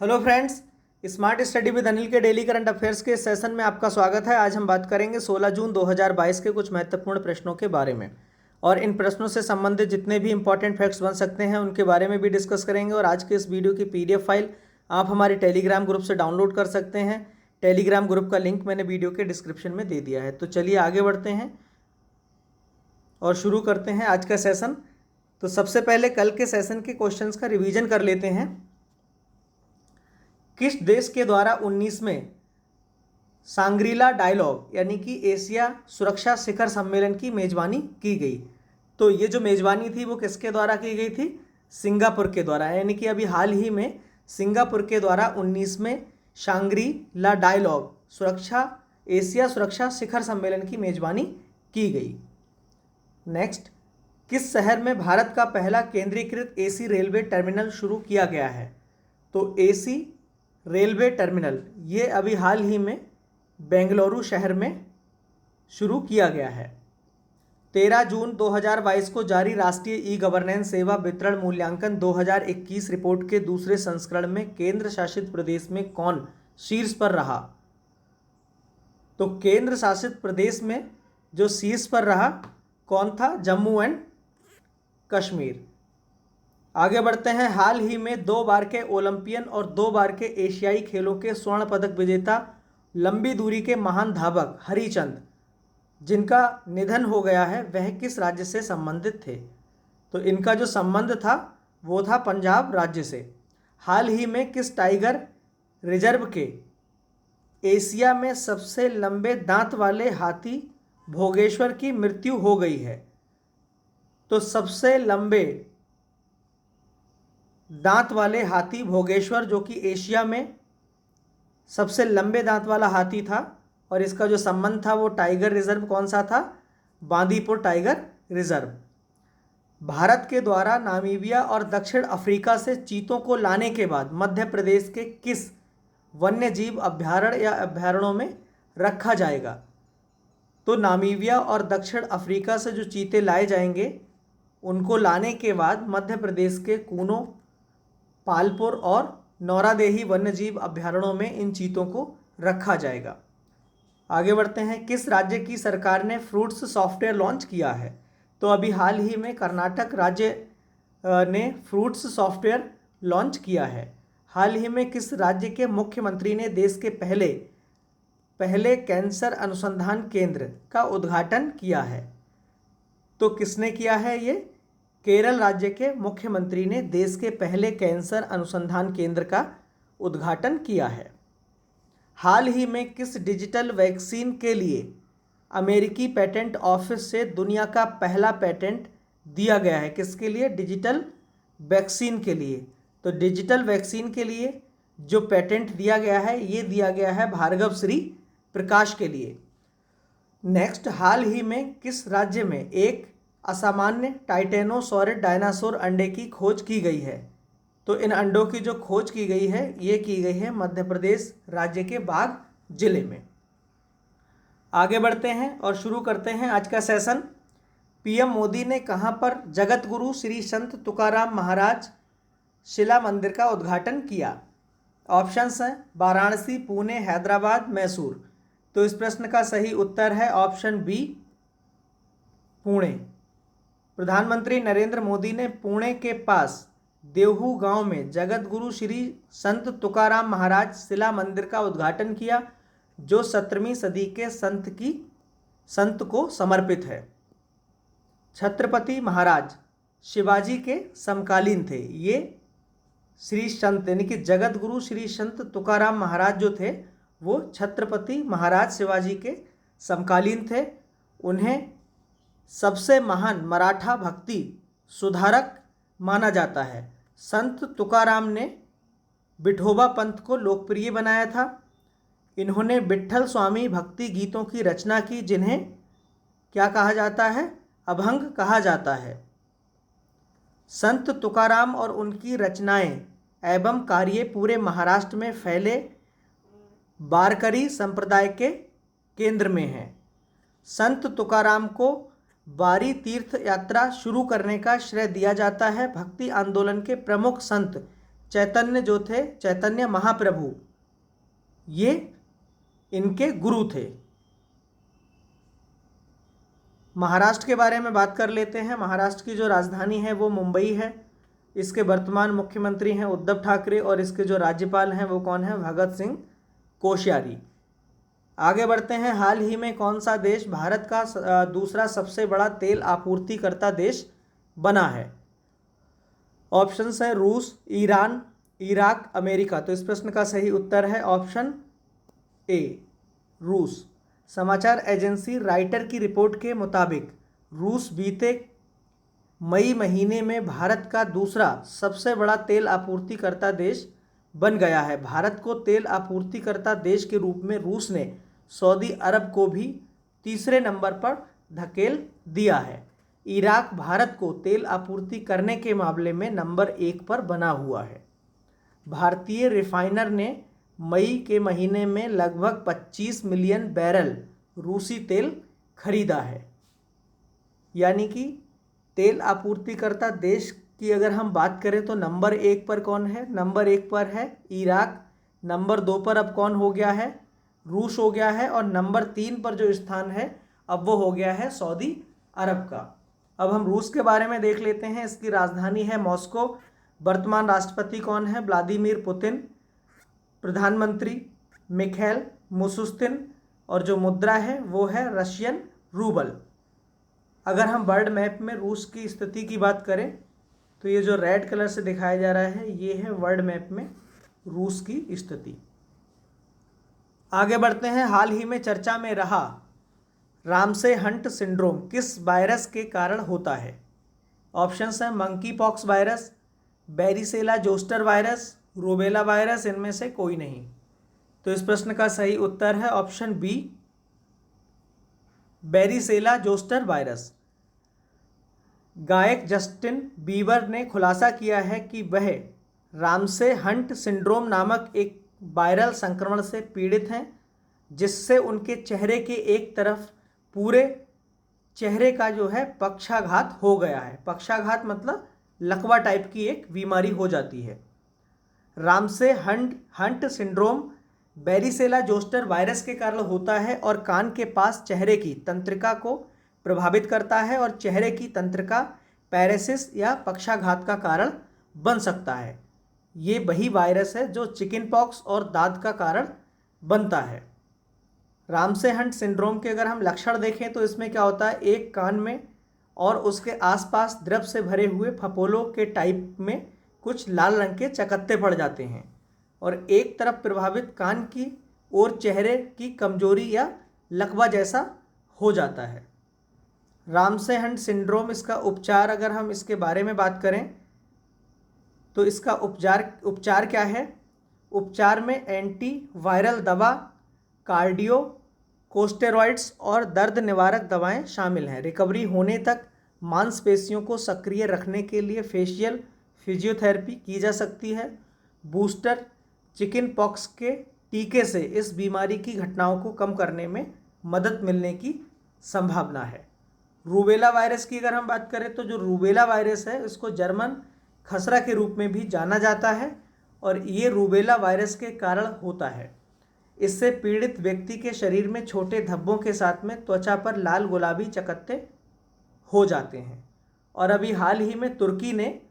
Hello friends, smart study with Anil के daily current affairs के session में आपका स्वागत है। आज हम बात करेंगे 16 जून 2022 के कुछ महत्वपूर्ण प्रश्नों के बारे में और इन प्रश्नों से संबंधित जितने भी इंपॉर्टेंट फैक्ट्स बन सकते हैं उनके बारे में भी डिस्कस करेंगे। और आज के इस वीडियो की पीडीएफ फाइल आप हमारे टेलीग्राम ग्रुप से डाउनलोड कर सकते हैं। टेलीग्राम ग्रुप का लिंक मैंने वीडियो के डिस्क्रिप्शन में दे दिया है। तो चलिए आगे बढ़ते हैं और शुरू करते हैं आज का सेशन। तो सबसे पहले कल के सेशन के क्वेश्चंस का रिवीजन कर लेते हैं। किस देश के द्वारा 19वें सांग्रीला डायलॉग यानी कि एशिया सुरक्षा शिखर सम्मेलन की मेजबानी की गई? तो ये जो मेजबानी थी वो किसके द्वारा की गई थी? सिंगापुर के द्वारा। यानी कि अभी हाल ही में सिंगापुर के द्वारा 19वें सांग्रीला डायलॉग एशिया सुरक्षा शिखर सम्मेलन की मेजबानी की गई। नेक्स्ट, किस शहर में भारत का पहला केंद्रीकृत एसी रेलवे टर्मिनल शुरू किया गया है? तो एसी रेलवे टर्मिनल ये अभी हाल ही में बेंगलुरु शहर में शुरू किया गया है। 13 जून 2022 को जारी राष्ट्रीय ई गवर्नेंस सेवा वितरण मूल्यांकन 2021 रिपोर्ट के दूसरे संस्करण में केंद्र शासित प्रदेश में कौन शीर्ष पर रहा? तो केंद्र शासित प्रदेश में जो शीर्ष पर रहा कौन था? जम्मू एंड कश्मीर। आगे बढ़ते हैं। हाल ही में 2 बार के ओलंपियन और 2 बार के एशियाई खेलों के स्वर्ण पदक विजेता लंबी दूरी के महान धावक हरिचंद जिनका निधन हो गया है वह किस राज्य से संबंधित थे? तो इनका जो संबंध था वो था पंजाब राज्य से। हाल ही में किस टाइगर रिजर्व के एशिया में सबसे लंबे दांत वाले हाथी भोगेश्वर की मृत्यु हो गई है? तो सबसे लंबे दांत वाले हाथी भोगेश्वर जो कि एशिया में सबसे लंबे दांत वाला हाथी था और इसका जो संबंध था वो टाइगर रिजर्व कौन सा था? Bandipur tiger reserve. भारत के द्वारा नामीबिया और दक्षिण अफ्रीका से चीतों को लाने के बाद मध्य प्रदेश के किस वन्य जीव अभयारण्य या अभयारण्यों में रखा जाएगा? तो नामीबिया और दक्षिण अफ्रीका से जो चीते लाए जाएंगे उनको लाने के बाद मध्य प्रदेश के कूनो, पालपुर और नौरादेही वन्यजीव अभयारण्यों में इन चीतों को रखा जाएगा। आगे बढ़ते हैं। किस राज्य की सरकार ने फ्रूट्स सॉफ्टवेयर लॉन्च किया है? तो अभी हाल ही में कर्नाटक राज्य ने फ्रूट्स सॉफ्टवेयर लॉन्च किया है। हाल ही में किस राज्य के मुख्यमंत्री ने देश के पहले कैंसर अनुसंधान केंद्र का उद्घाटन किया है? तो किसने किया है? ये केरल राज्य के मुख्यमंत्री ने देश के पहले कैंसर अनुसंधान केंद्र का उद्घाटन किया है। हाल ही में किस डिजिटल वैक्सीन के लिए अमेरिकी पेटेंट ऑफिस से दुनिया का पहला पेटेंट दिया गया है? किसके लिए? डिजिटल वैक्सीन के लिए। तो डिजिटल वैक्सीन के लिए जो पेटेंट दिया गया है ये दिया गया है भार्गव श्री प्रकाश के लिए। नेक्स्ट, हाल ही में किस राज्य में एक असामान्य टाइटेनोसॉरिड डायनासोर अंडे की खोज की गई है? तो इन अंडों की जो खोज की गई है ये की गई है मध्य प्रदेश राज्य के बाघ जिले में। आगे बढ़ते हैं और शुरू करते हैं आज का सेशन। पीएम मोदी ने कहां पर जगत गुरु श्री संत तुकाराम महाराज शिला मंदिर का उद्घाटन किया? ऑप्शंस हैं वाराणसी, पुणे, हैदराबाद, मैसूर। तो इस प्रश्न का सही उत्तर है ऑप्शन बी, पुणे। प्रधानमंत्री नरेंद्र मोदी ने पुणे के पास देवहू गांव में जगत गुरु श्री संत तुकाराम महाराज शिला मंदिर का उद्घाटन किया जो 17वीं सदी के संत को समर्पित है। छत्रपति महाराज शिवाजी के समकालीन थे। ये श्री संत यानी कि जगत गुरु श्री संत तुकाराम महाराज जो थे वो छत्रपति महाराज शिवाजी के समकालीन थे। उन्हें सबसे महान मराठा भक्ति सुधारक माना जाता है। संत तुकाराम ने विठोबा पंथ को लोकप्रिय बनाया था। इन्होंने विट्ठल स्वामी भक्ति गीतों की रचना की जिन्हें क्या कहा जाता है? अभंग कहा जाता है। संत तुकाराम और उनकी रचनाएं एवं कार्य पूरे महाराष्ट्र में फैले वारकरी संप्रदाय के केंद्र में हैं। संत तुकाराम को बारी तीर्थ यात्रा शुरू करने का श्रेय दिया जाता है। भक्ति आंदोलन के प्रमुख संत चैतन्य जो थे, चैतन्य महाप्रभु, ये इनके गुरु थे। महाराष्ट्र के बारे में बात कर लेते हैं। महाराष्ट्र की जो राजधानी है वो मुंबई है। इसके वर्तमान मुख्यमंत्री हैं उद्धव ठाकरे और इसके जो राज्यपाल हैं वो कौन है? भगत सिंह कोश्यारी। आगे बढ़ते हैं। हाल ही में कौन सा देश भारत का दूसरा सबसे बड़ा तेल आपूर्तिकर्ता देश बना है? ऑप्शंस है रूस, ईरान, इराक, अमेरिका। तो इस प्रश्न का सही उत्तर है ऑप्शन ए, रूस। समाचार एजेंसी राइटर की रिपोर्ट के मुताबिक रूस बीते मई महीने में भारत का दूसरा सबसे बड़ा तेल आपूर्तिकर्ता देश बन गया है। भारत को तेल आपूर्तिकर्ता देश के रूप में रूस ने सऊदी अरब को भी तीसरे नंबर पर धकेल दिया है। इराक भारत को तेल आपूर्ति करने के मामले में नंबर 1 पर बना हुआ है। भारतीय रिफाइनर ने मई के महीने में लगभग 25 मिलियन बैरल रूसी तेल खरीदा है। यानी कि तेल आपूर्तिकर्ता देश की अगर हम बात करें तो नंबर 1 पर कौन है? नंबर 1 पर है इराक। नंबर 2 पर अब कौन हो गया है? रूस हो गया है। और नंबर 3 पर जो स्थान है अब वो हो गया है सऊदी अरब का। अब हम रूस के बारे में देख लेते हैं। इसकी राजधानी है मॉस्को। वर्तमान राष्ट्रपति कौन है? Vladimir Putin. प्रधानमंत्री मिखाइल मिशुस्तिन। और जो मुद्रा है वो है रशियन रूबल। अगर हम वर्ल्ड मैप में रूस की स्थिति की बात करें तो ये जो रेड कलर से दिखाया जा रहा है ये है वर्ल्ड मैप में रूस की स्थिति। आगे बढ़ते हैं। हाल ही में चर्चा में रहा रामसे हंट सिंड्रोम किस वायरस के कारण होता है? ऑप्शंस हैं monkey pox virus, बैरिसेला zoster virus, rubella virus, इनमें से कोई नहीं। तो इस प्रश्न का सही उत्तर है option B, varicella zoster virus. गायक जस्टिन बीबर ने खुलासा किया है कि वह रामसे हंट सिंड्रोम नामक एक वायरल संक्रमण से पीड़ित हैं, जिससे उनके चेहरे के एक तरफ पूरे चेहरे का जो है पक्षाघात हो गया है। पक्षाघात मतलब लकवा टाइप की एक बीमारी हो जाती है। Ramsay Hunt syndrome बैरिसेला zoster virus के कारण होता है और कान के पास चेहरे की तंत्रिका को प्रभावित करता है और चेहरे की तंत्रिका पैरेसिस या पक्षाघात का कारण बन सकता है। ये वही वायरस है जो चिकन पॉक्स और दाद का कारण बनता है। रामसे हंट सिंड्रोम के अगर हम लक्षण देखें तो इसमें क्या होता है, एक कान में और उसके आसपास द्रव से भरे हुए फपोलों के टाइप में कुछ लाल रंग के चकत्ते पड़ जाते हैं और एक तरफ प्रभावित कान की ओर चेहरे की कमजोरी या लकवा जैसा हो जाता है। रामसे हंट सिंड्रोम, इसका उपचार अगर हम इसके बारे में बात करें तो इसका उपचार क्या है? उपचार में एंटी वायरल दवा, कार्डियो कोस्टेरॉइड्स और दर्द निवारक दवाएं शामिल हैं। रिकवरी होने तक मांसपेशियों को सक्रिय रखने के लिए फेशियल फिजियोथेरेपी की जा सकती है। बूस्टर चिकन पॉक्स के टीके से इस बीमारी की घटनाओं को कम करने में मदद मिलने की संभावना है। रूबेला वायरस की अगर हम बात करें तो जो रूबेला वायरस है इसको जर्मन खसरा के रूप में भी जाना जाता है और ये रूबेला वायरस के कारण होता है। इससे पीड़ित व्यक्ति के शरीर में छोटे धब्बों के साथ में त्वचा पर लाल गुलाबी चकत्ते हो जाते हैं। और अभी हाल ही में तुर्की ने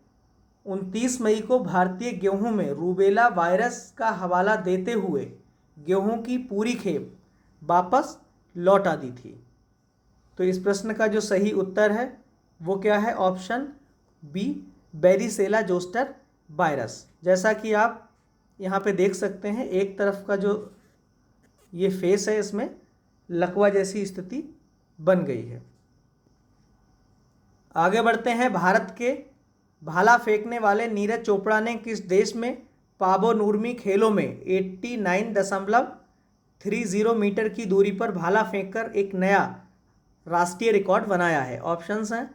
29 मई को भारतीय गेहूं में रूबेला वायरस का हवाला देते हुए गेहूं की पूरी खेप वापस लौटा दी थी। तो इस प्रश्न का जो सही उत्तर है वो क्या है? Option B, varicella zoster virus. जैसा कि आप यहाँ पे देख सकते हैं एक तरफ का जो ये फेस है इसमें लकवा जैसी स्थिति बन गई है। आगे बढ़ते हैं। भारत के भाला फेंकने वाले नीरज चोपड़ा ने किस देश में पावो नूर्मी खेलों में 89.30 मीटर की दूरी पर भाला फेंककर एक नया राष्ट्रीय रिकॉर्ड बनाया है? ऑप्शंस हैं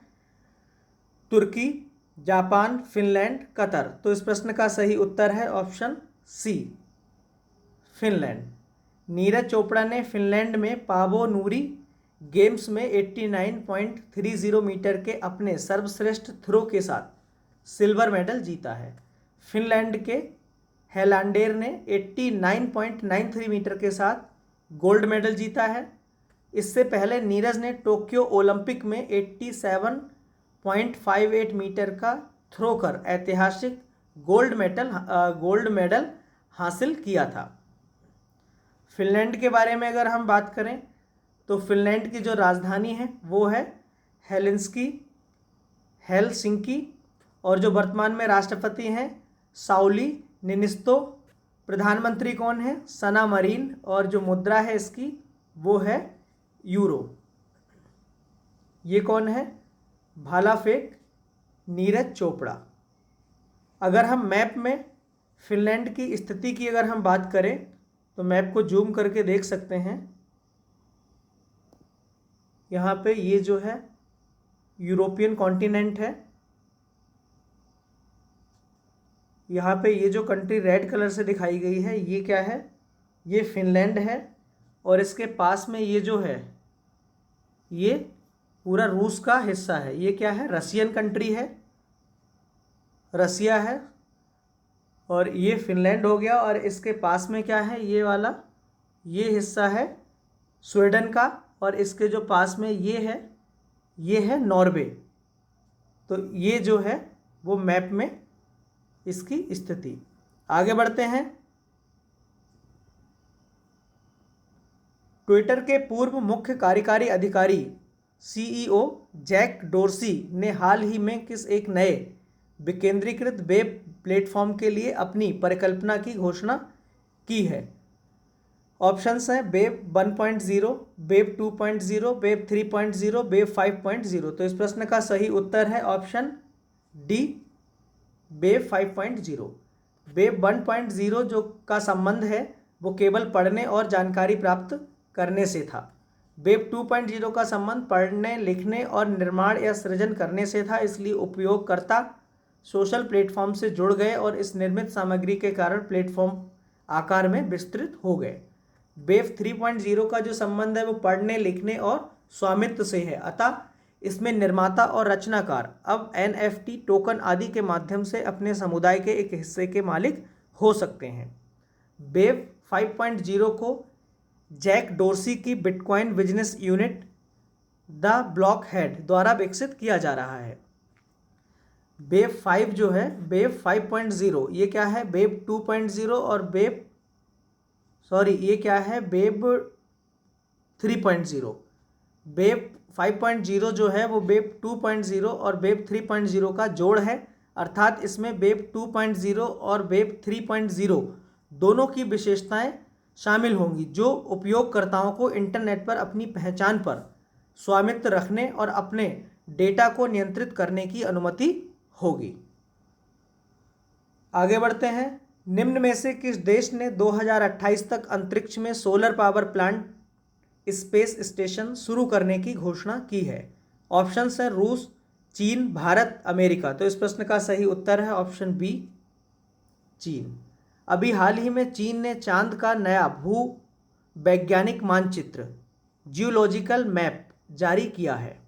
तुर्की, जापान, फिनलैंड, कतर। तो इस प्रश्न का सही उत्तर है option C, Finland. Neeraj Chopra ने फिनलैंड में पावो नूरी गेम्स में 89.30 मीटर के अपने सर्वश्रेष्ठ थ्रो के साथ सिल्वर मेडल जीता है। फिनलैंड के हेलांडेर ने 89.93 मीटर के साथ गोल्ड मेडल जीता है। इससे पहले नीरज ने टोक्यो ओलंपिक में 87.58 मीटर का थ्रो कर ऐतिहासिक गोल्ड मेडल हासिल किया था। फिनलैंड के बारे में अगर हम बात करें तो फिनलैंड की जो राजधानी है वो है हेलसिंकी, और जो वर्तमान में राष्ट्रपति हैं साउली निनिस्तो। प्रधानमंत्री कौन है? सना मरीन। और जो मुद्रा है इसकी वो है यूरो। ये कौन है? भाला फेंक नीरज चोपड़ा। अगर हम मैप में फिनलैंड की स्थिति की अगर हम बात करें तो मैप को जूम करके देख सकते हैं। यहाँ पे ये जो है यूरोपियन कॉन्टिनेंट है। यहाँ पे ये जो कंट्री रेड कलर से दिखाई गई है ये क्या है? ये फिनलैंड है। और इसके पास में ये जो है ये पूरा रूस का हिस्सा है। ये क्या है? रशियन कंट्री है, रसिया है। और ये फिनलैंड हो गया। और इसके पास में क्या है? ये वाला ये हिस्सा है स्वीडन का। और इसके जो पास में ये है नॉर्वे। तो ये जो है वो मैप में इसकी स्थिति। आगे बढ़ते हैं। ट्विटर के पूर्व मुख्य कार्यकारी अधिकारी CEO जैक डोर्सी ने हाल ही में किस एक नए विकेंद्रीकृत वेब प्लेटफॉर्म के लिए अपनी परिकल्पना की घोषणा की है? ऑप्शंस हैं वेब 1.0, वेब 2.0, वेब 3.0, वेब 5.0। तो इस प्रश्न का सही उत्तर है ऑप्शन डी, वेब 5.0। वेब 1.0 जो का संबंध है वो केवल पढ़ने और जानकारी प्राप्त करने से था। वेब 2.0 का संबंध पढ़ने, लिखने और निर्माण या सृजन करने से था। इसलिए उपयोगकर्ता सोशल प्लेटफॉर्म से जुड़ गए और इस निर्मित सामग्री के कारण प्लेटफॉर्म आकार में विस्तृत हो गए। वेब 3.0 का जो संबंध है वो पढ़ने, लिखने और स्वामित्व से है। अतः इसमें निर्माता और रचनाकार अब NFT टोकन आदि के माध्यम से अपने समुदाय के एक हिस्से के मालिक हो सकते हैं। वेब 5.0 को जैक डोर्सी की bitcoin business unit the block head द्वारा विकसित किया जा रहा है। वेब 5 जो है वेब 5.0 ये क्या है? वेब 2.0 और ये क्या है? वेब 3.0। वेब 5.0 जो है वो वेब 2.0 और वेब 3.0 का जोड़ है। अर्थात इसमें वेब 2.0 और वेब 3.0 दोनों की विशेषताएं शामिल होंगी, जो उपयोगकर्ताओं को इंटरनेट पर अपनी पहचान पर स्वामित्व रखने और अपने डेटा को नियंत्रित करने की अनुमति होगी। आगे बढ़ते हैं। निम्न में से किस देश ने 2028 तक अंतरिक्ष में solar power plant space station शुरू करने की घोषणा की है? ऑप्शंस हैं रूस, चीन, भारत, अमेरिका। तो इस प्रश्न का सही उत्तर है ऑप्शन बी, चीन। अभी हाल ही में चीन ने चांद का नया भू वैज्ञानिक मानचित्र जियोलॉजिकल मैप जारी किया है।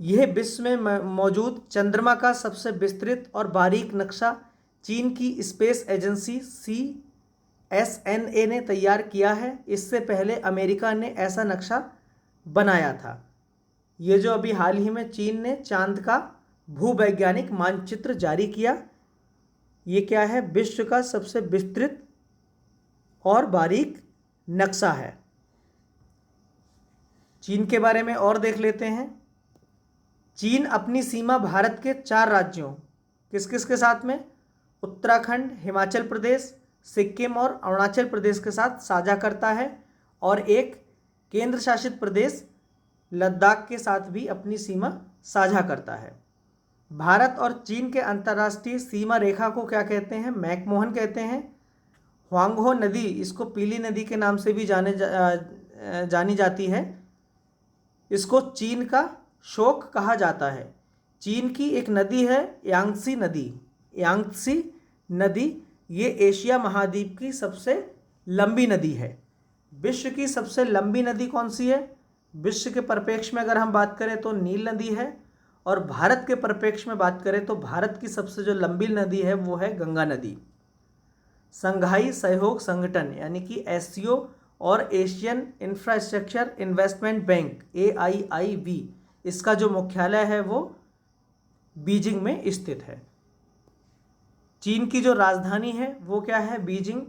यह विश्व में मौजूद चंद्रमा का सबसे विस्तृत और बारीक नक्शा चीन की स्पेस एजेंसी CSNA ने तैयार किया है। इससे पहले अमेरिका ने ऐसा नक्शा बनाया था। ये जो अभी हाल ही में चीन ने चांद का भूवैज्ञानिक मानचित्र जारी किया, ये क्या है? विश्व का सबसे विस्तृत और बारीक नक्शा है। चीन के बारे में और देख लेते हैं। चीन अपनी सीमा भारत के 4 राज्यों किस किस के साथ में? उत्तराखंड, हिमाचल प्रदेश, सिक्किम और अरुणाचल प्रदेश के साथ साझा करता है। और एक केंद्र शासित प्रदेश लद्दाख के साथ भी अपनी सीमा साझा करता है। भारत और चीन के अंतर्राष्ट्रीय सीमा रेखा को क्या कहते हैं? मैकमोहन कहते हैं। ह्वांगहो नदी, इसको पीली नदी के नाम से भी जानी जाती है। इसको चीन का शोक कहा जाता है। चीन की एक नदी है यांगत्सी नदी। ये एशिया महाद्वीप की सबसे लंबी नदी है। विश्व की सबसे लंबी नदी कौन सी है? विश्व के परिप्रेक्ष्य में अगर हम बात करें तो नील नदी है। और भारत के परिप्रेक्ष्य में बात करें तो भारत की सबसे जो लंबी नदी है वो है गंगा नदी। संघाई सहयोग संगठन यानी कि एससीओ और Asian infrastructure investment bank AIIB, इसका जो मुख्यालय है वो बीजिंग में स्थित है। चीन की जो राजधानी है वो क्या है? बीजिंग।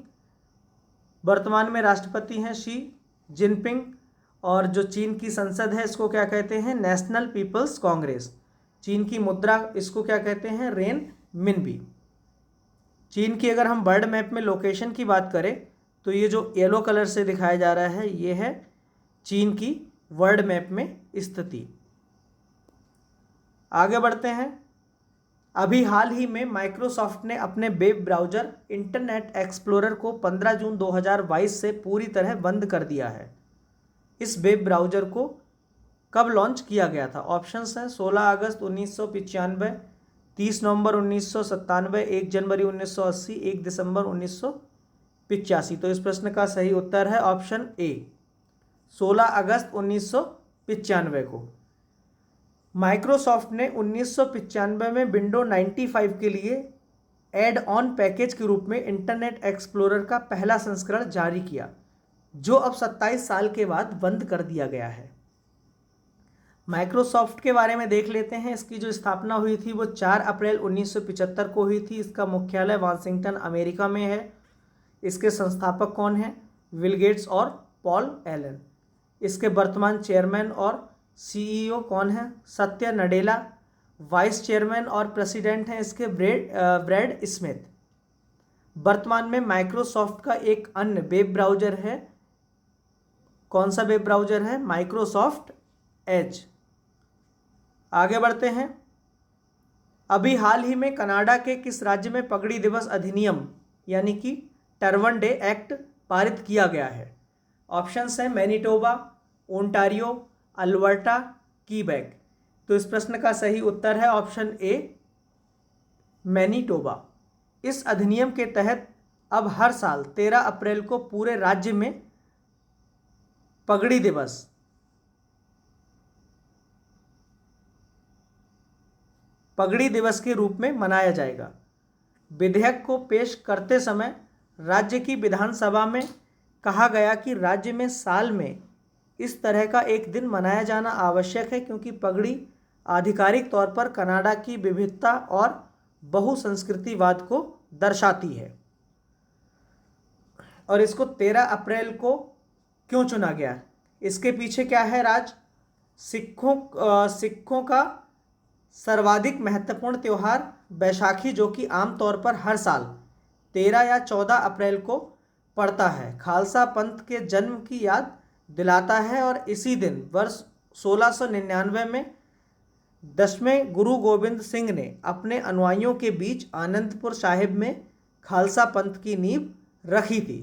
वर्तमान में राष्ट्रपति हैं शी जिनपिंग, और जो चीन की संसद है इसको क्या कहते हैं? National People's Congress. चीन की मुद्रा इसको क्या कहते हैं? Renminbi. चीन की अगर हम वर्ल्ड मैप में लोकेशन की बात करें तो ये जो येलो कलर से दिखाया जा रहा है ये है चीन की वर्ल्ड मैप में स्थिति। आगे बढ़ते हैं। अभी हाल ही में माइक्रोसॉफ्ट ने अपने वेब ब्राउज़र इंटरनेट एक्सप्लोरर को 15 जून 2022 से पूरी तरह बंद कर दिया है। इस वेब ब्राउज़र को कब लॉन्च किया गया था? ऑप्शंस हैं 16 अगस्त 1995, 30 नवंबर 1997, 1 जनवरी 1980, 1 दिसंबर 1985। तो इस प्रश्न का सही उत्तर है ऑप्शन ए, 16 अगस्त 1995 को। माइक्रोसॉफ्ट ने 1995 में विंडो 95 के लिए एड ऑन पैकेज के रूप में इंटरनेट एक्सप्लोरर का पहला संस्करण जारी किया, जो अब 27 साल के बाद बंद कर दिया गया है। माइक्रोसॉफ्ट के बारे में देख लेते हैं। इसकी जो स्थापना हुई थी वो 4 अप्रैल 1975 को हुई थी। इसका मुख्यालय वाशिंगटन अमेरिका में है। इसके संस्थापक कौन हैं? बिल गेट्स और पॉल एलन। इसके वर्तमान चेयरमैन और CEO कौन है? सत्या नडेला। वाइस चेयरमैन और प्रेसिडेंट हैं इसके ब्रैड स्मिथ। वर्तमान में माइक्रोसॉफ्ट का एक अन्य वेब ब्राउज़र है। कौन सा वेब ब्राउज़र है? Microsoft Edge. आगे बढ़ते हैं। अभी हाल ही में कनाडा के किस राज्य में पगड़ी दिवस अधिनियम यानी कि टर्बन डे एक्ट पारित किया गया है? ऑप्शंस हैं मैनिटोबा, ओंटारियो, अल्बर्टा, कीबेक। तो इस प्रश्न का सही उत्तर है ऑप्शन ए, मैनिटोबा। इस अधिनियम के तहत अब हर साल 13 अप्रैल को पूरे राज्य में पगड़ी दिवस के रूप में मनाया जाएगा। विधेयक को पेश करते समय राज्य की विधानसभा में कहा गया कि राज्य में साल में इस तरह का एक दिन मनाया जाना आवश्यक है, क्योंकि पगड़ी आधिकारिक तौर पर कनाडा की विविधता और बहुसंस्कृतिवाद को दर्शाती है। और इसको 13 अप्रैल को क्यों चुना गया? इसके पीछे क्या है राज? सिखों का सर्वाधिक महत्वपूर्ण त्यौहार बैसाखी, जो कि आमतौर पर हर साल 13 या 14 अप्रैल को पड़ता है, खालसा पंथ के जन्म की याद दिलाता है। और इसी दिन वर्ष 1699 में 10वें गुरु गोबिंद सिंह ने अपने अनुयायियों के बीच आनंदपुर साहिब में खालसा पंथ की नींव रखी थी।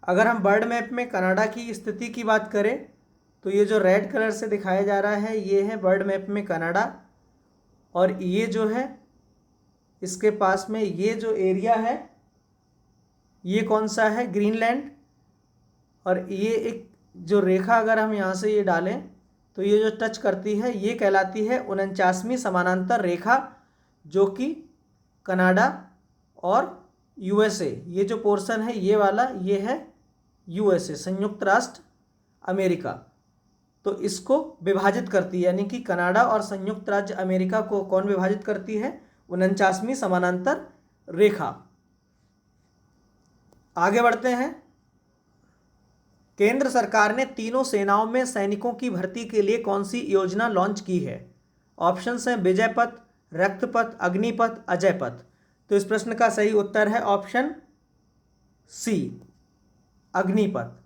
अगर हम वर्ल्ड मैप में कनाडा की स्थिति की बात करें तो ये जो रेड कलर से दिखाया जा रहा है ये है वर्ल्ड मैप में कनाडा, और ये जो है इसके पास में ये जो एरिया है ये कौन सा है? ग्रीनलैंड। और ये एक जो रेखा अगर हम यहाँ से ये डालें तो ये जो टच करती है ये कहलाती है 49वीं समानांतर रेखा, जो कि कनाडा और USA, ये जो पोर्शन है ये वाला ये है USA, संयुक्त राष्ट्र अमेरिका। तो इसको विभाजित करती है, यानी कि कनाडा और संयुक्त राज्य अमेरिका को कौन विभाजित करती है? 49वीं समानांतर रेखा। आगे बढ़ते हैं। केंद्र सरकार ने तीनों सेनाओं में सैनिकों की भर्ती के लिए कौन सी योजना लॉन्च की है? ऑप्शंस हैं विजय पथ, रक्तपथ, अग्निपथ, अजय पथ। तो इस प्रश्न का सही उत्तर है ऑप्शन सी, अग्निपथ।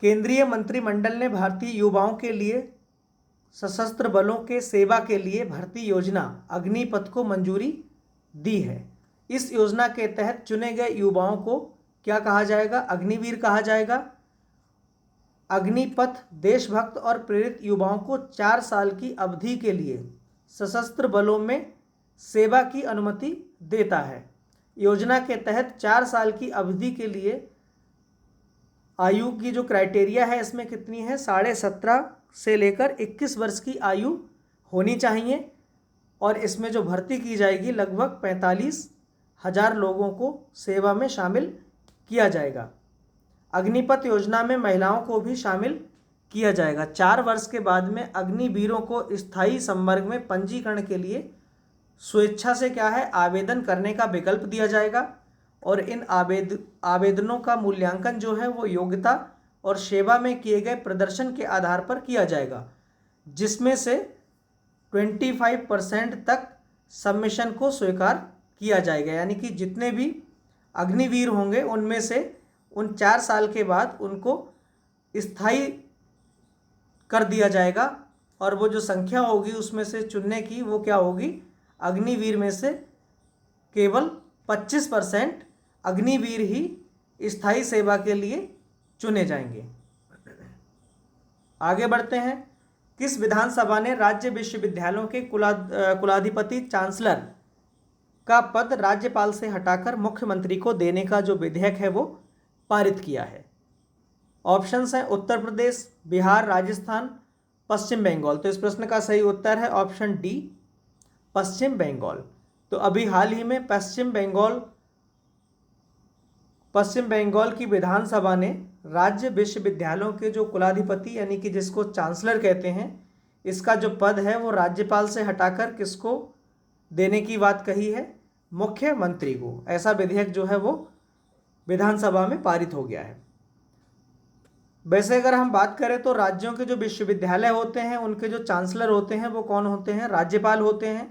केंद्रीय मंत्रिमंडल ने भारतीय युवाओं के लिए सशस्त्र बलों के सेवा के लिए भर्ती योजना अग्निपथ को मंजूरी दी है। इस योजना के तहत चुने गए युवाओं को क्या कहा जाएगा? अग्निवीर कहा जाएगा। अग्निपथ देशभक्त और प्रेरित युवाओं को 4 साल की अवधि के लिए सशस्त्र बलों में सेवा की अनुमति देता है। योजना के तहत 4 साल की अवधि के लिए आयु की जो क्राइटेरिया है इसमें कितनी है? 17.5 से लेकर 21 वर्ष की आयु होनी चाहिए और इसमें जो भर्ती की जाएगी लगभग 45,000 लोगों को सेवा में शामिल किया जाएगा। अग्निपथ योजना में महिलाओं को भी शामिल किया जाएगा। 4 वर्ष के बाद में अग्निवीरों को स्थायी संवर्ग में पंजीकरण के लिए स्वेच्छा से क्या है आवेदन करने का विकल्प दिया जाएगा और इन आवेदनों का मूल्यांकन जो है वो योग्यता और सेवा में किए गए प्रदर्शन के आधार पर किया जाएगा, जिसमें से 25% तक सबमिशन को स्वीकार किया जाएगा। यानी कि जितने भी अग्निवीर होंगे उनमें से उन 4 साल के बाद उनको स्थायी कर दिया जाएगा और वो जो संख्या होगी उसमें से चुनने की वो क्या होगी, अग्निवीर में से केवल 25% अग्निवीर ही स्थायी सेवा के लिए चुने जाएंगे। आगे बढ़ते हैं। किस विधानसभा ने राज्य विश्वविद्यालयों के कुलाधिपति चांसलर का पद राज्यपाल से हटाकर मुख्यमंत्री को देने का जो विधेयक है वो पारित किया है? ऑप्शंस हैं उत्तर प्रदेश, बिहार, राजस्थान, पश्चिम बंगाल। तो इस प्रश्न का सही उत्तर है ऑप्शन डी, पश्चिम बंगाल। तो अभी हाल ही में पश्चिम बंगाल की विधानसभा ने राज्य विश्वविद्यालयों के जो कुलाधिपति यानी कि जिसको चांसलर कहते हैं, इसका जो पद है वो राज्यपाल से हटाकर किसको देने की बात कही है, मुख्यमंत्री को। ऐसा विधेयक जो है वो विधानसभा में पारित हो गया है। वैसे अगर हम बात करें तो राज्यों के जो विश्वविद्यालय होते हैं उनके जो चांसलर होते हैं वो कौन होते हैं, राज्यपाल होते हैं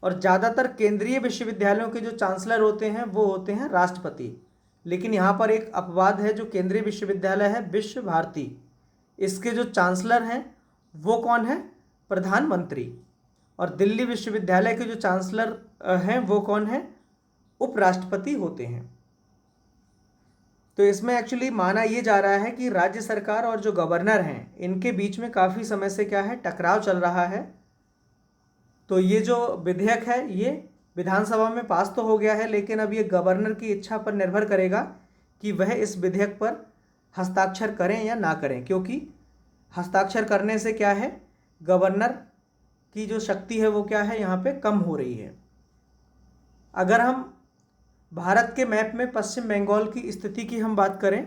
और ज़्यादातर केंद्रीय विश्वविद्यालयों के जो चांसलर होते हैं वो होते हैं राष्ट्रपति। लेकिन यहाँ पर एक अपवाद है, जो केंद्रीय विश्वविद्यालय है विश्व भारती, इसके जो चांसलर हैं वो कौन है, प्रधानमंत्री। और दिल्ली विश्वविद्यालय के जो चांसलर हैं वो कौन है, उपराष्ट्रपति होते हैं। तो इसमें एक्चुअली माना ये जा रहा है कि राज्य सरकार और जो गवर्नर हैं इनके बीच में काफ़ी समय से क्या है, टकराव चल रहा है। तो ये जो विधेयक है ये विधानसभा में पास तो हो गया है, लेकिन अब ये गवर्नर की इच्छा पर निर्भर करेगा कि वह इस विधेयक पर हस्ताक्षर करें या ना करें, क्योंकि हस्ताक्षर करने से क्या है, गवर्नर की जो शक्ति है वो क्या है, यहाँ पे कम हो रही है। अगर हम भारत के मैप में पश्चिम बंगाल की स्थिति की हम बात करें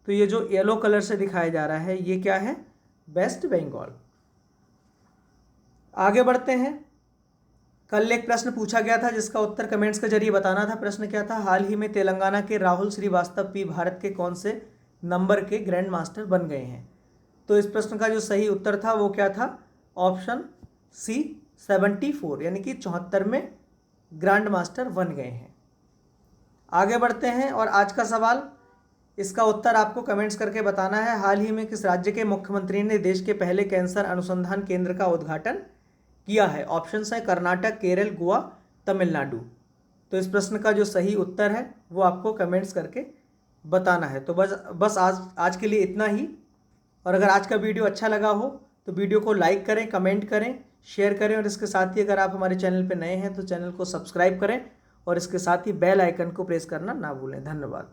तो ये जो येलो कलर से दिखाया जा रहा है ये क्या है, वेस्ट बंगाल। आगे बढ़ते हैं। कल एक प्रश्न पूछा गया था जिसका उत्तर कमेंट्स के जरिए बताना था। प्रश्न क्या था, हाल ही में तेलंगाना के राहुल श्रीवास्तव पी भारत के कौन से नंबर के ग्रैंड मास्टर बन गए हैं? तो इस प्रश्न का जो सही उत्तर था वो क्या था, ऑप्शन सी 74, यानी कि 74 में ग्रैंड मास्टर बन गए हैं। आगे बढ़ते हैं और आज का सवाल, इसका उत्तर आपको कमेंट्स करके बताना है। हाल ही में किस राज्य के मुख्यमंत्री ने देश के पहले कैंसर अनुसंधान केंद्र का उद्घाटन किया है? ऑप्शंस है कर्नाटक, केरल, गोवा, तमिलनाडु। तो इस प्रश्न का जो सही उत्तर है वो आपको कमेंट्स करके बताना है। तो बस आज के लिए इतना ही। और अगर आज का वीडियो अच्छा लगा हो तो वीडियो को लाइक करें, कमेंट करें, शेयर करें और इसके साथ ही अगर आप हमारे चैनल पर नए हैं तो चैनल को सब्सक्राइब करें और इसके साथ ही बेल आइकन को प्रेस करना ना भूलें। धन्यवाद।